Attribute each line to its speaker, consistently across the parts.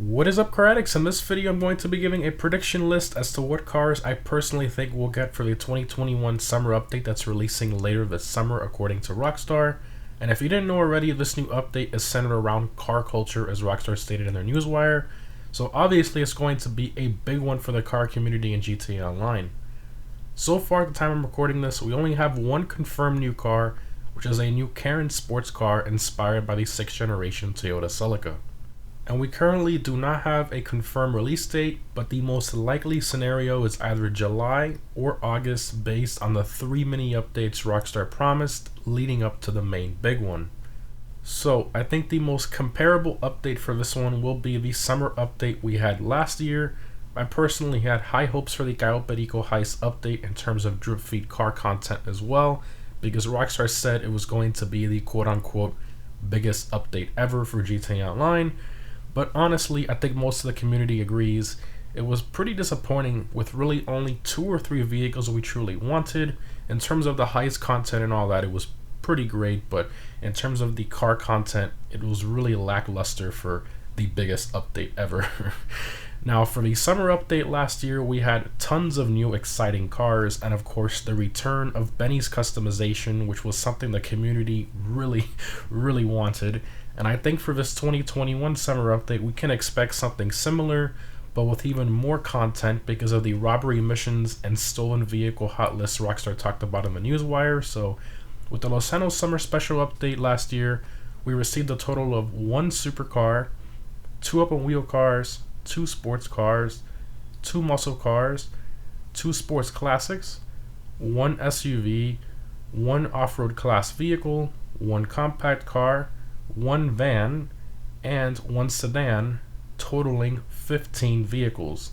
Speaker 1: What is up, car addicts? In this video I'm going to be giving a prediction list as to what cars I personally think we'll get for the 2021 summer update that's releasing later this summer according to Rockstar. And if you didn't know already, this new update is centered around car culture, as Rockstar stated in their newswire. So obviously it's going to be a big one for the car community in GTA Online. So far at the time I'm recording this, we only have one confirmed new car, which is a new Karin sports car inspired by the 6th generation Toyota Celica. And we currently do not have a confirmed release date, but the most likely scenario is either July or August based on the 3 mini updates Rockstar promised leading up to the main big one. So I think the most comparable update for this one will be the summer update we had last year. I personally had high hopes for the Gallo Perico Heist update in terms of drip feed car content as well, because Rockstar said it was going to be the quote-unquote biggest update ever for GTA Online. But honestly, I think most of the community agrees it was pretty disappointing with really only 2 or 3 vehicles we truly wanted. In terms of the heist content and all that, it was pretty great, but in terms of the car content, it was really lackluster for the biggest update ever. Now, for the summer update last year, we had tons of new exciting cars, and of course the return of Benny's customization, which was something the community really wanted. And I think for this 2021 summer update, we can expect something similar, but with even more content because of the robbery missions and stolen vehicle hot lists Rockstar talked about in the newswire. So with the Los Angeles Summer Special update last year, we received a total of 1 supercar, 2 open wheel cars, 2 sports cars, 2 muscle cars, 2 sports classics, 1 SUV, 1 off-road class vehicle, 1 compact car, 1 van, and 1 sedan, totaling 15 vehicles.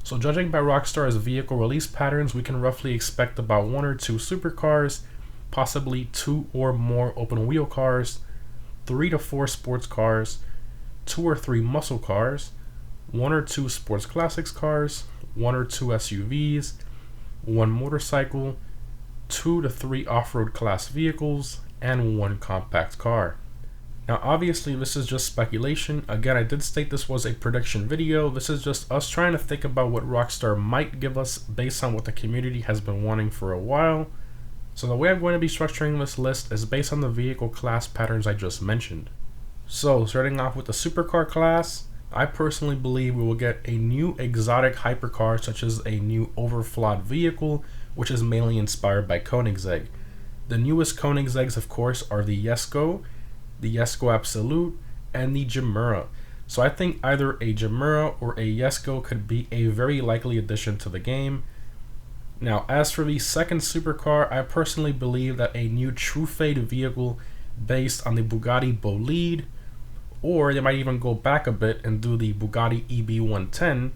Speaker 1: So judging by Rockstar's vehicle release patterns, we can roughly expect about 1 or 2 supercars, possibly 2 or more open wheel cars, 3 to 4 sports cars, 2 or 3 muscle cars, 1 or 2 sports classics cars, 1 or 2 SUVs, 1 motorcycle, 2 to 3 off-road class vehicles, and 1 compact car. Now obviously this is just speculation. Again, I did state this was a prediction video. This is just us trying to think about what Rockstar might give us based on what the community has been wanting for a while. So the way I'm going to be structuring this list is based on the vehicle class patterns I just mentioned. So starting off with the supercar class, I personally believe we will get a new exotic hypercar such as a new overflawed vehicle, which is mainly inspired by Koenigsegg. The newest Koenigsegg's of course are the Jesko, the Jesko Absolute, and the Gemura. So I think either a Gemura or a Jesko could be a very likely addition to the game. Now as for the second supercar, I personally believe that a new True Fade vehicle based on the Bugatti Bolide, or they might even go back a bit and do the Bugatti EB110.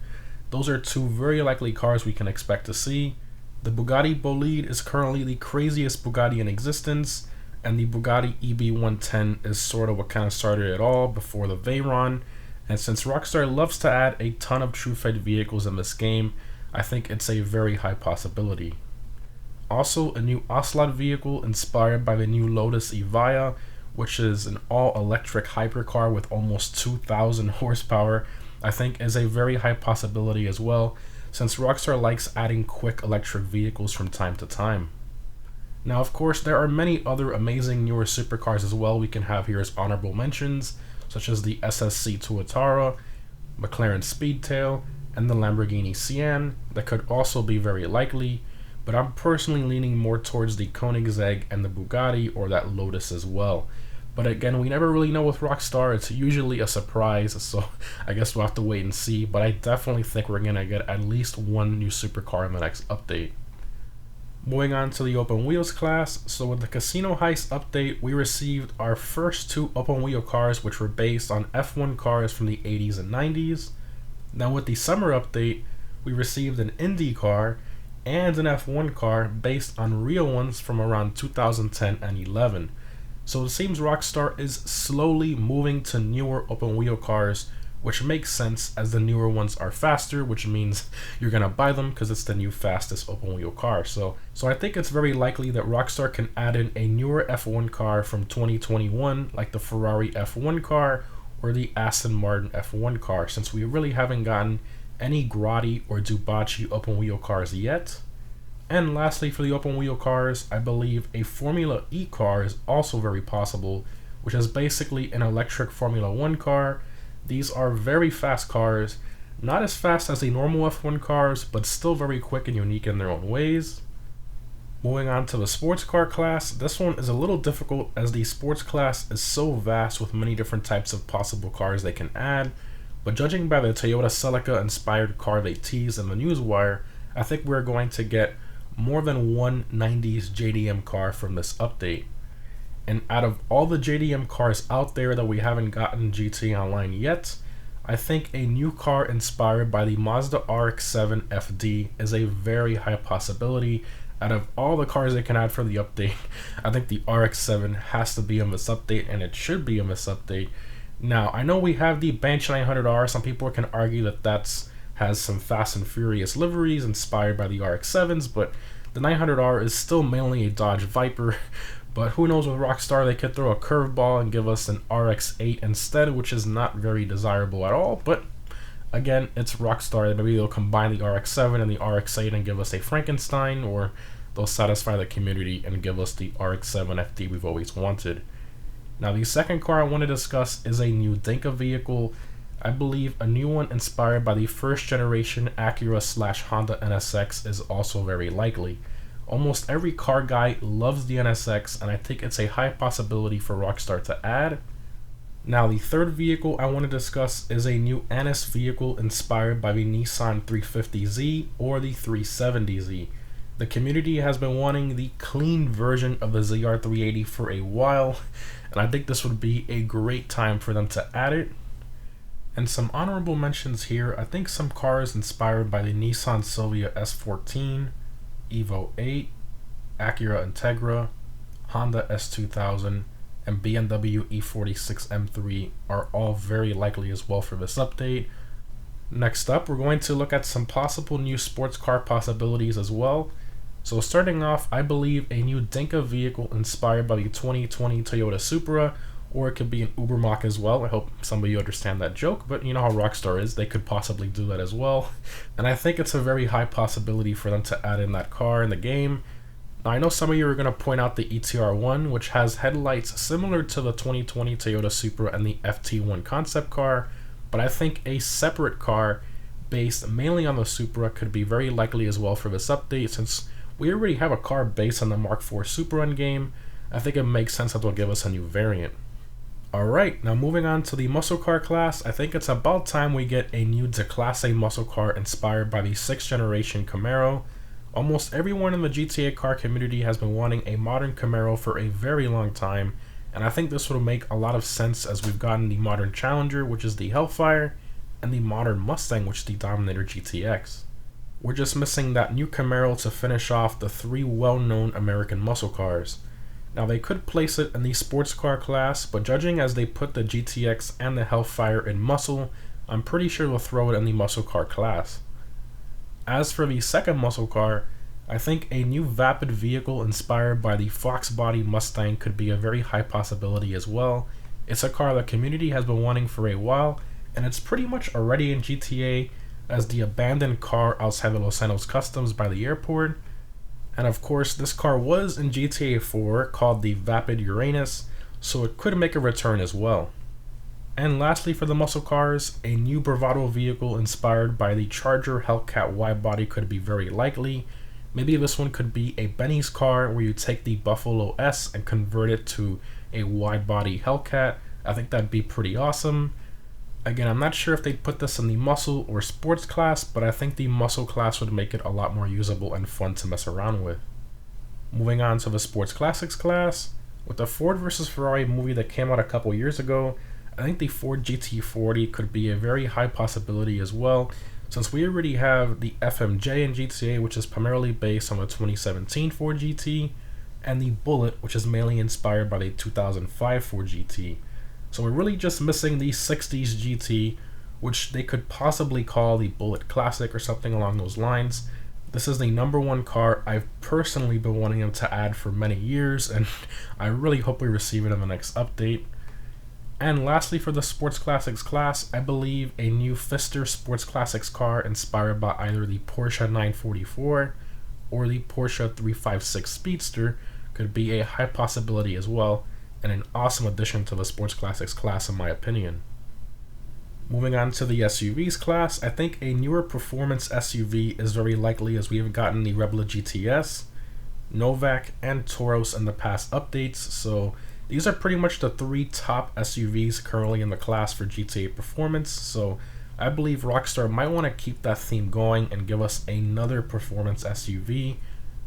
Speaker 1: Those are 2 very likely cars we can expect to see. The Bugatti Bolide is currently the craziest Bugatti in existence, and the Bugatti EB110 is sort of what kind of started it all before the Veyron. And since Rockstar loves to add a ton of true fed vehicles in this game, I think it's a very high possibility. Also, a new Ocelot vehicle inspired by the new Lotus Evija, which is an all-electric hypercar with almost 2,000 horsepower, I think is a very high possibility as well, since Rockstar likes adding quick electric vehicles from time to time. Now of course there are many other amazing newer supercars as well we can have here as honorable mentions, such as the SSC Tuatara, McLaren Speedtail, and the Lamborghini Sian that could also be very likely, but I'm personally leaning more towards the Koenigsegg and the Bugatti or that Lotus as well. But again, we never really know with Rockstar, it's usually a surprise, so I guess we'll have to wait and see, but I definitely think we're going to get at least 1 new supercar in the next update. Moving on to the open wheels class, so with the Casino Heist update, we received our first 2 open wheel cars which were based on F1 cars from the 80s and 90s. Now with the summer update, we received an Indy car and an F1 car based on real ones from around 2010 and 11. So it seems Rockstar is slowly moving to newer open wheel cars, which makes sense as the newer ones are faster, which means you're gonna buy them because it's the new fastest open wheel car. So I think it's very likely that Rockstar can add in a newer F1 car from 2021, like the Ferrari F1 car, or the Aston Martin F1 car, since we really haven't gotten any Grotti or Dubachi open wheel cars yet. And lastly, for the open wheel cars, I believe a Formula E car is also very possible, which is basically an electric Formula 1 car. These are very fast cars, not as fast as the normal F1 cars, but still very quick and unique in their own ways. Moving on to the sports car class, this one is a little difficult as the sports class is so vast with many different types of possible cars they can add, but judging by the Toyota Celica inspired car they teased in the newswire, I think we're going to get more than one 90s JDM car from this update. And out of all the JDM cars out there that we haven't gotten GTA Online yet, I think a new car inspired by the Mazda RX-7 FD is a very high possibility. Out of all the cars they can add for the update, I think the RX-7 has to be in this update, and it should be in this update. Now, I know we have the Banshee 900R. Some people can argue that has some Fast and Furious liveries inspired by the RX-7s, but the 900R is still mainly a Dodge Viper. But who knows, with Rockstar, they could throw a curveball and give us an RX-8 instead, which is not very desirable at all. But again, it's Rockstar. Maybe they'll combine the RX-7 and the RX-8 and give us a Frankenstein, or they'll satisfy the community and give us the RX-7 FD we've always wanted. Now, the second car I want to discuss is a new Dinka vehicle. I believe a new one inspired by the first generation Acura/Honda NSX is also very likely. Almost every car guy loves the NSX, and I think it's a high possibility for Rockstar to add. Now, the third vehicle I want to discuss is a new Annis vehicle inspired by the Nissan 350Z or the 370Z. The community has been wanting the clean version of the ZR380 for a while, and I think this would be a great time for them to add it. And some honorable mentions here, I think some cars inspired by the Nissan Silvia S14, Evo 8, Acura Integra, Honda S2000, and BMW E46 M3 are all very likely as well for this update. Next up, we're going to look at some possible new sports car possibilities as well. So starting off, I believe a new Dinka vehicle inspired by the 2020 Toyota Supra, or it could be an Uber Mach as well. I hope some of you understand that joke, but you know how Rockstar is, they could possibly do that as well. And I think it's a very high possibility for them to add in that car in the game. Now, I know some of you are going to point out the ETR1, which has headlights similar to the 2020 Toyota Supra and the FT1 concept car, but I think a separate car based mainly on the Supra could be very likely as well for this update, since we already have a car based on the Mark IV Supra in game. I think it makes sense that they'll give us a new variant. Alright, now moving on to the muscle car class, I think it's about time we get a new Declasse muscle car inspired by the 6th generation Camaro. Almost everyone in the GTA car community has been wanting a modern Camaro for a very long time, and I think this would make a lot of sense as we've gotten the modern Challenger, which is the Hellfire, and the modern Mustang, which is the Dominator GTX. We're just missing that new Camaro to finish off the 3 well-known American muscle cars. Now, they could place it in the sports car class, but judging as they put the GTX and the Hellfire in muscle, I'm pretty sure they'll throw it in the muscle car class. As for the second muscle car, I think a new vapid vehicle inspired by the Fox Body Mustang could be a very high possibility as well. It's a car the community has been wanting for a while, and it's pretty much already in GTA as the abandoned car outside the Los Santos Customs by the airport. And of course, this car was in GTA 4 called the Vapid Uranus, so it could make a return as well. And lastly, for the muscle cars, a new Bravado vehicle inspired by the Charger Hellcat wide-body could be very likely. Maybe this one could be a Benny's car where you take the Buffalo S and convert it to a wide-body Hellcat. I think that'd be pretty awesome. Again, I'm not sure if they'd put this in the muscle or sports class, but I think the muscle class would make it a lot more usable and fun to mess around with. Moving on to the sports classics class, with the Ford vs Ferrari movie that came out a couple years ago, I think the Ford GT40 could be a very high possibility as well, since we already have the FMJ in GTA, which is primarily based on the 2017 Ford GT, and the Bullet, which is mainly inspired by the 2005 Ford GT. So we're really just missing the 60s GT, which they could possibly call the Bullet Classic or something along those lines. This is the #1 car I've personally been wanting them to add for many years, and I really hope we receive it in the next update. And lastly, for the Sports Classics class, I believe a new Pfister Sports Classics car inspired by either the Porsche 944 or the Porsche 356 Speedster could be a high possibility as well, and an awesome addition to the Sports Classics class in my opinion. Moving on to the SUVs class, I think a newer performance SUV is very likely, as we have gotten the Rebel GTS, Novak, and Tauros in the past updates, so these are pretty much the three top SUVs currently in the class for GTA performance, so I believe Rockstar might want to keep that theme going and give us another performance SUV,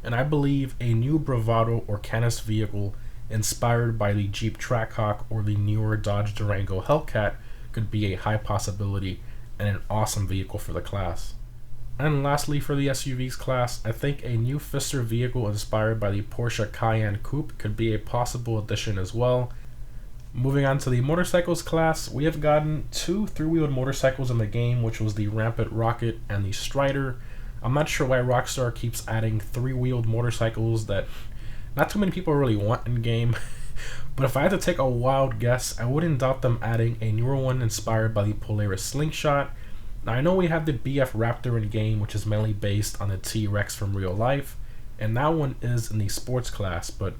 Speaker 1: and I believe a new Bravado or Canis vehicle inspired by the Jeep Trackhawk or the newer Dodge Durango Hellcat could be a high possibility and an awesome vehicle for the class. And lastly, for the SUVs class, I think a new Pfister vehicle inspired by the Porsche Cayenne Coupe could be a possible addition as well. Moving on to the motorcycles class, we have gotten two three-wheeled motorcycles in the game, which was the Rampant Rocket and the Strider. I'm not sure why Rockstar keeps adding three-wheeled motorcycles that not too many people really want in game. But if I had to take a wild guess, I wouldn't doubt them adding a newer one inspired by the Polaris Slingshot. Now I know we have the BF Raptor in game, which is mainly based on the T-Rex from real life, and that one is in the sports class, but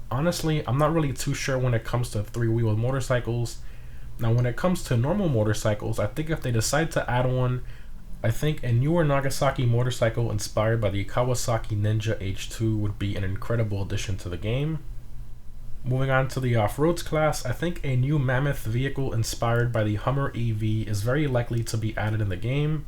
Speaker 1: honestly, I'm not really too sure when it comes to three-wheeled motorcycles. Now when it comes to normal motorcycles, I think if they decide to add one, I think a newer Nagasaki motorcycle inspired by the Kawasaki Ninja H2 would be an incredible addition to the game. Moving on to the off-roads class, I think a new Mammoth vehicle inspired by the Hummer EV is very likely to be added in the game,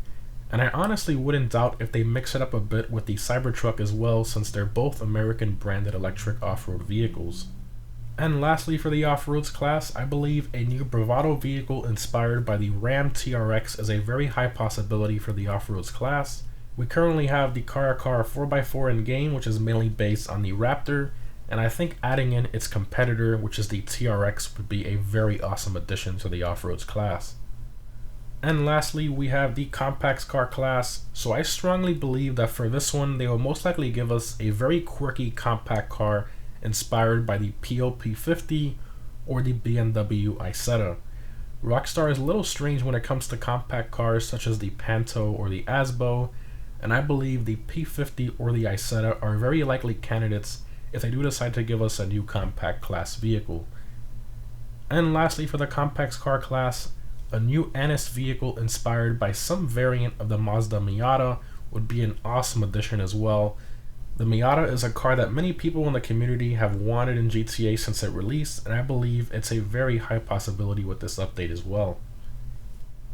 Speaker 1: and I honestly wouldn't doubt if they mix it up a bit with the Cybertruck as well, since they're both American branded electric off-road vehicles. And lastly, for the off-roads class, I believe a new Bravado vehicle inspired by the Ram TRX is a very high possibility for the off-roads class. We currently have the Car 4x4 in game, which is mainly based on the Raptor, and I think adding in its competitor, which is the TRX, would be a very awesome addition to the off-roads class. And lastly, we have the compacts car class, so I strongly believe that for this one, they will most likely give us a very quirky compact car inspired by the POP50 or the BMW Isetta. Rockstar is a little strange when it comes to compact cars such as the Panto or the Asbo, and I believe the P50 or the Isetta are very likely candidates if they do decide to give us a new compact class vehicle. And lastly, for the compacts car class, a new Annis vehicle inspired by some variant of the Mazda Miata would be an awesome addition as well. The Miata is a car that many people in the community have wanted in GTA since it released, and I believe it's a very high possibility with this update as well.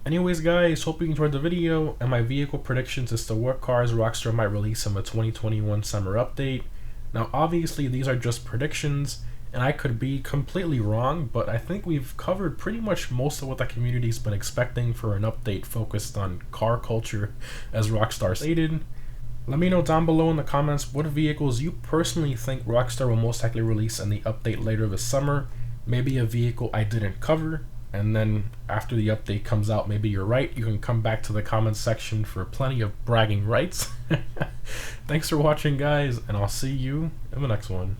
Speaker 1: Anyways guys, hope you enjoyed the video and my vehicle predictions as to what cars Rockstar might release in the 2021 summer update. Now obviously these are just predictions and I could be completely wrong, but I think we've covered pretty much most of what the community's been expecting for an update focused on car culture as Rockstar stated. Let me know down below in the comments what vehicles you personally think Rockstar will most likely release in the update later this summer. Maybe a vehicle I didn't cover, and then after the update comes out, maybe you're right. You can come back to the comments section for plenty of bragging rights. Thanks for watching guys, and I'll see you in the next one.